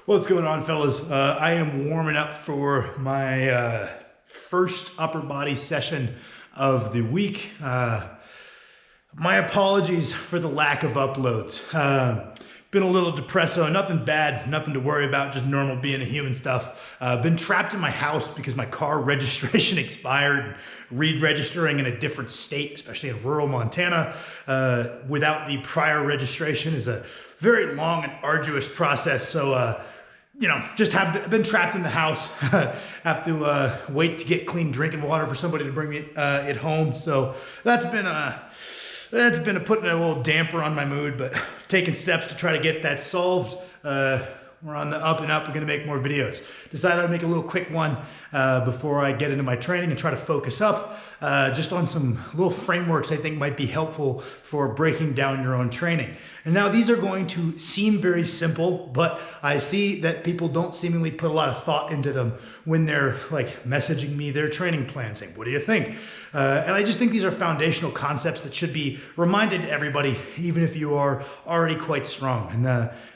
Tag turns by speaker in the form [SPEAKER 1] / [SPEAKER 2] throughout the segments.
[SPEAKER 1] What's going on, fellas? I am warming up for my first upper body session of the week. My apologies for the lack of uploads. Been a little depresso, nothing bad, nothing to worry about, just normal being a human stuff. Been trapped in my house because my car registration expired, re-registering in a different state, especially in rural Montana, without the prior registration is a very long and arduous process. So, just have been trapped in the house. Have to wait to get clean drinking water for somebody to bring me it home. So that's been putting a little damper on my mood, but taking steps to try to get that solved. We're on the up and up. We're going to make more videos. Decided I'd make a little quick one before I get into my training and try to focus up just on some little frameworks I think might be helpful for breaking down your own training. And now these are going to seem very simple, but I see that people don't seemingly put a lot of thought into them when they're like messaging me their training plan saying, what do you think? And I just think these are foundational concepts that should be reminded to everybody, even if you are already quite strong. And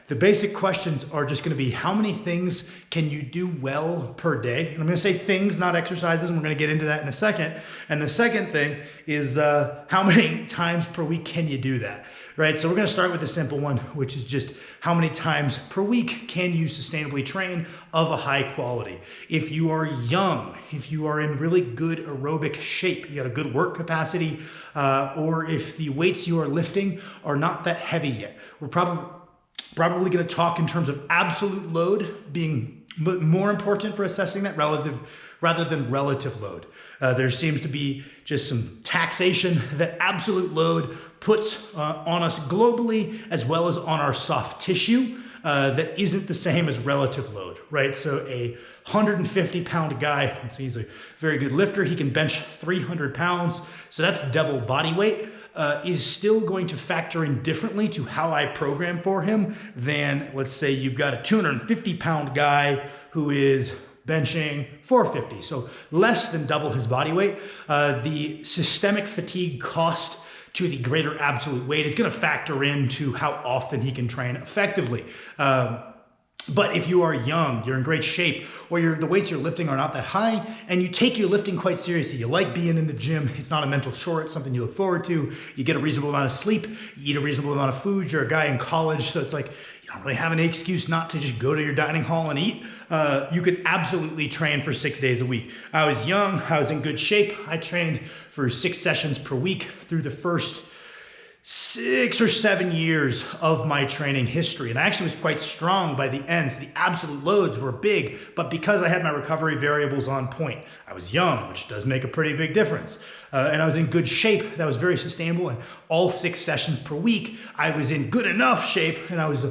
[SPEAKER 1] the basic questions are just going to be, how many things can you do well per day? And I'm going to say things, not exercises, and we're going to get into that in a second. And the second thing is how many times per week can you do that? Right? So we're going to start with the simple one, which is just how many times per week can you sustainably train of a high quality? If you are young, if you are in really good aerobic shape, you got a good work capacity, or if the weights you are lifting are not that heavy yet, we're probably going to talk in terms of absolute load being more important for assessing that rather than relative load. There seems to be just some taxation that absolute load puts on us globally, as well as on our soft tissue, that isn't the same as relative load, right? So a 150-pound guy, let's say he's a very good lifter, he can bench 300 pounds, so that's double body weight, is still going to factor in differently to how I program for him than, let's say you've got a 250-pound guy who is benching 450, so less than double his body weight. The systemic fatigue cost to the greater absolute weight is going to factor into how often he can train effectively. But if you are young, you're in great shape, or the weights you're lifting are not that high, and you take your lifting quite seriously, you like being in the gym, it's not a mental chore, it's something you look forward to, you get a reasonable amount of sleep, you eat a reasonable amount of food, you're a guy in college, so it's like you don't really have any excuse not to just go to your dining hall and eat. You could absolutely train for 6 days a week. I was young, I was in good shape, I trained for 6 sessions per week through the first 6 or 7 years of my training history. And I actually was quite strong by the ends. The absolute loads were big, but because I had my recovery variables on point, I was young, which does make a pretty big difference. And I was in good shape. That was very sustainable. And all 6 sessions per week, I was in good enough shape, and I was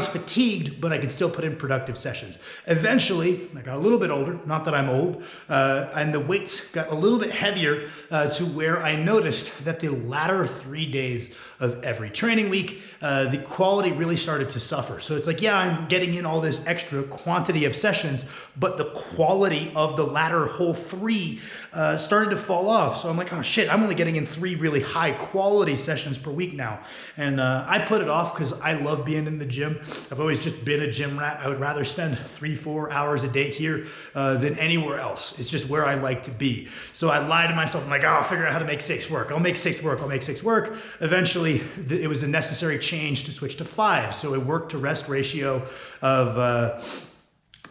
[SPEAKER 1] fatigued, but I could still put in productive sessions. Eventually, I got a little bit older, not that I'm old, and the weights got a little bit heavier to where I noticed that the latter 3 days of every training week, the quality really started to suffer. So it's like, yeah, I'm getting in all this extra quantity of sessions, but the quality of the latter whole 3 started to fall off. So I'm like, oh shit, I'm only getting in 3 really high quality sessions per week now. And I put it off because I love being in the gym. I've always just been a gym rat. I would rather spend 3-4 hours a day here than anywhere else. It's just where I like to be. So I lied to myself. I'm like, oh, I'll figure out how to make 6 work. I'll make 6 work. I'll make 6 work. Eventually, it was a necessary change to switch to 5. So a work to rest ratio of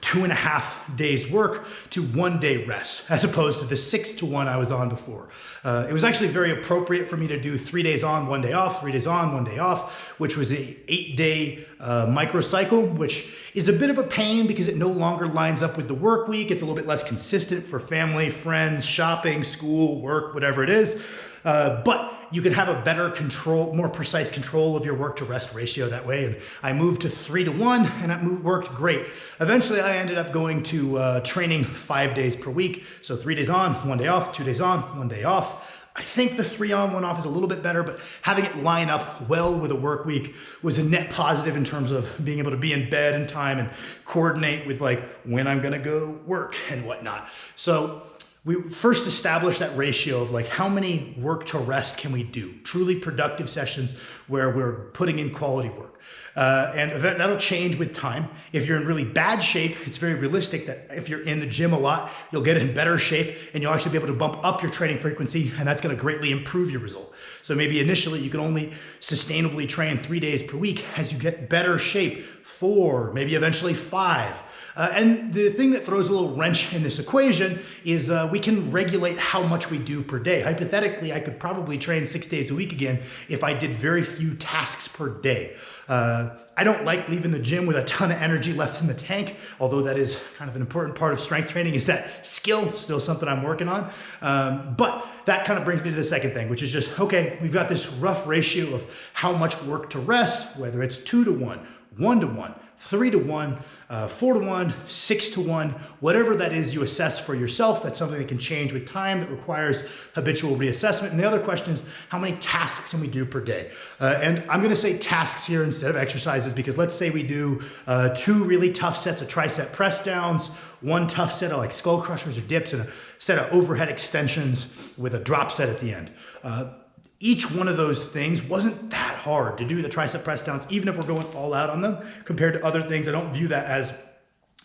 [SPEAKER 1] 2.5 days work to 1 day rest, as opposed to the 6 to 1 I was on before. It was actually very appropriate for me to do 3 days on, 1 day off, 3 days on, 1 day off, which was a 8-day microcycle, which is a bit of a pain because it no longer lines up with the work week. It's a little bit less consistent for family, friends, shopping, school, work, whatever it is. But you can have a better control, more precise control of your work to rest ratio that way. And I moved to 3 to 1, and that worked great. Eventually, I ended up going to training 5 days per week. So 3 days on, 1 day off, 2 days on, 1 day off. I think the 3 on, 1 off is a little bit better, but having it line up well with a work week was a net positive in terms of being able to be in bed in time and coordinate with like when I'm gonna go work and whatnot. So we first establish that ratio of like how many work to rest can we do, truly productive sessions where we're putting in quality work. And that'll change with time. If you're in really bad shape, it's very realistic that if you're in the gym a lot, you'll get in better shape and you'll actually be able to bump up your training frequency, and that's going to greatly improve your result. So maybe initially you can only sustainably train 3 days per week. As you get better shape, 4, maybe eventually 5. And the thing that throws a little wrench in this equation is we can regulate how much we do per day. Hypothetically, I could probably train 6 days a week again if I did very few tasks per day. I don't like leaving the gym with a ton of energy left in the tank, although that is kind of an important part of strength training, is that skill. Still something I'm working on. But that kind of brings me to the second thing, which is just, okay, we've got this rough ratio of how much work to rest, whether it's 2 to 1, 1 to 1, 3 to 1, 4 to 1, 6 to 1, whatever that is you assess for yourself. That's something that can change with time, that requires habitual reassessment. And the other question is, how many tasks can we do per day? And I'm going to say tasks here instead of exercises, because let's say we do 2 really tough sets of tricep press downs, 1 tough set of like skull crushers or dips, and a set of overhead extensions with a drop set at the end. Each one of those things wasn't that hard to do, the tricep press downs, even if we're going all out on them compared to other things. I don't view that as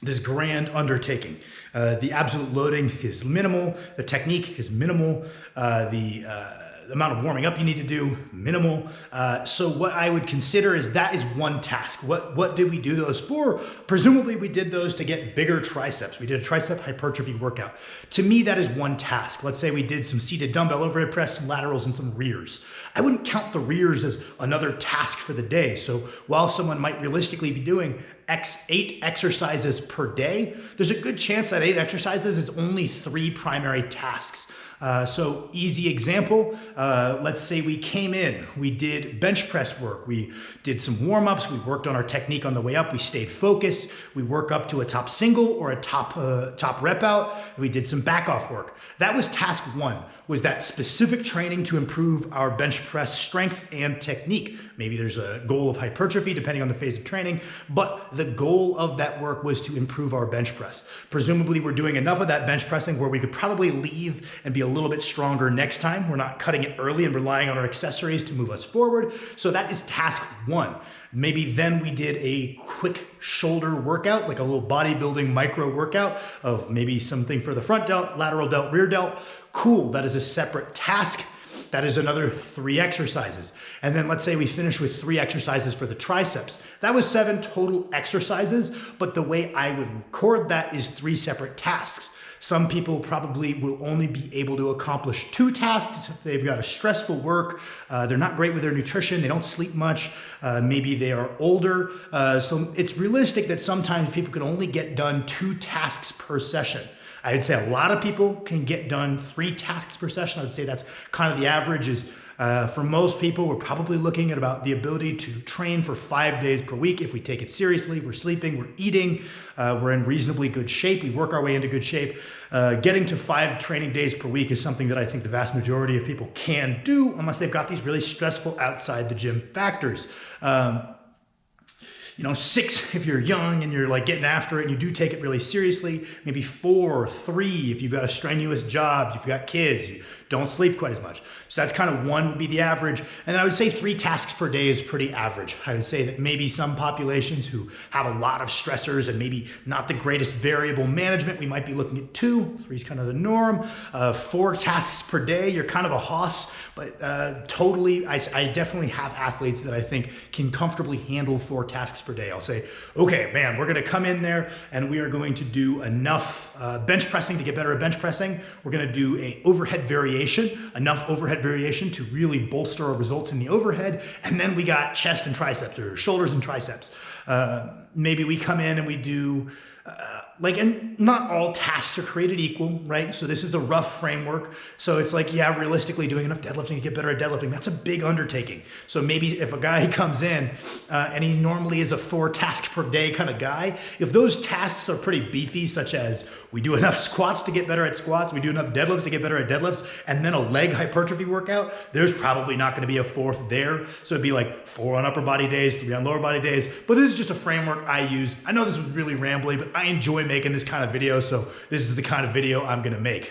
[SPEAKER 1] this grand undertaking. The absolute loading is minimal. The technique is minimal. The amount of warming up you need to do, minimal. So what I would consider is that is one task. What did we do those for? Presumably we did those to get bigger triceps. We did a tricep hypertrophy workout. To me, that is one task. Let's say we did some seated dumbbell overhead press, some laterals, and some rears. I wouldn't count the rears as another task for the day. So while someone might realistically be doing 8 exercises per day, there's a good chance that 8 exercises is only 3 primary tasks. So easy example, let's say we came in, we did bench press work, we did some warm-ups, we worked on our technique on the way up, we stayed focused, we work up to a top single or a top rep out, we did some back off work. That was task 1, was that specific training to improve our bench press strength and technique. Maybe there's a goal of hypertrophy depending on the phase of training, but the goal of that work was to improve our bench press. Presumably we're doing enough of that bench pressing where we could probably leave and be a little bit stronger next time. We're not cutting it early and relying on our accessories to move us forward. So that is task 1. Maybe then we did a quick shoulder workout, like a little bodybuilding micro workout of maybe something for the front delt, lateral delt, rear delt. Cool, that is a separate task. That is another 3 exercises. And then let's say we finish with 3 exercises for the triceps. That was 7 total exercises, but the way I would record that is 3 separate tasks. Some people probably will only be able to accomplish 2 tasks if they've got a stressful work, they're not great with their nutrition, they don't sleep much, maybe they are older. So it's realistic that sometimes people can only get done 2 tasks per session. I would say a lot of people can get done 3 tasks per session. I would say that's kind of the average. Is for most people, we're probably looking at about the ability to train for 5 days per week. If we take it seriously, we're sleeping, we're eating, we're in reasonably good shape, we work our way into good shape. Getting to 5 training days per week is something that I think the vast majority of people can do, unless they've got these really stressful outside the gym factors. 6 if you're young and you're like getting after it and you do take it really seriously. Maybe 4, 3 if you've got a strenuous job, you've got kids, you don't sleep quite as much. So that's kind of 1 would be the average. And then I would say 3 tasks per day is pretty average. I would say that maybe some populations who have a lot of stressors and maybe not the greatest variable management, we might be looking at 2, 3 is kind of the norm. 4 tasks per day, you're kind of a hoss, but totally, I definitely have athletes that I think can comfortably handle 4 tasks per day. I'll say, okay, man, we're gonna come in there and we are going to do enough bench pressing to get better at bench pressing. We're gonna do a overhead variation, enough overhead variation to really bolster our results in the overhead. And then we got chest and triceps, or shoulders and triceps. Maybe we come in and we do, and not all tasks are created equal, right? So this is a rough framework. So it's like, yeah, realistically doing enough deadlifting to get better at deadlifting, that's a big undertaking. So maybe if a guy comes in and he normally is a 4 task per day kind of guy, if those tasks are pretty beefy, such as we do enough squats to get better at squats, we do enough deadlifts to get better at deadlifts, and then a leg hypertrophy workout, there's probably not gonna be a 4th there. So it'd be like 4 on upper body days, 3 on lower body days. But this is just a framework I use. I know this was really rambly, but I enjoy making this kind of video, so this is the kind of video I'm gonna make.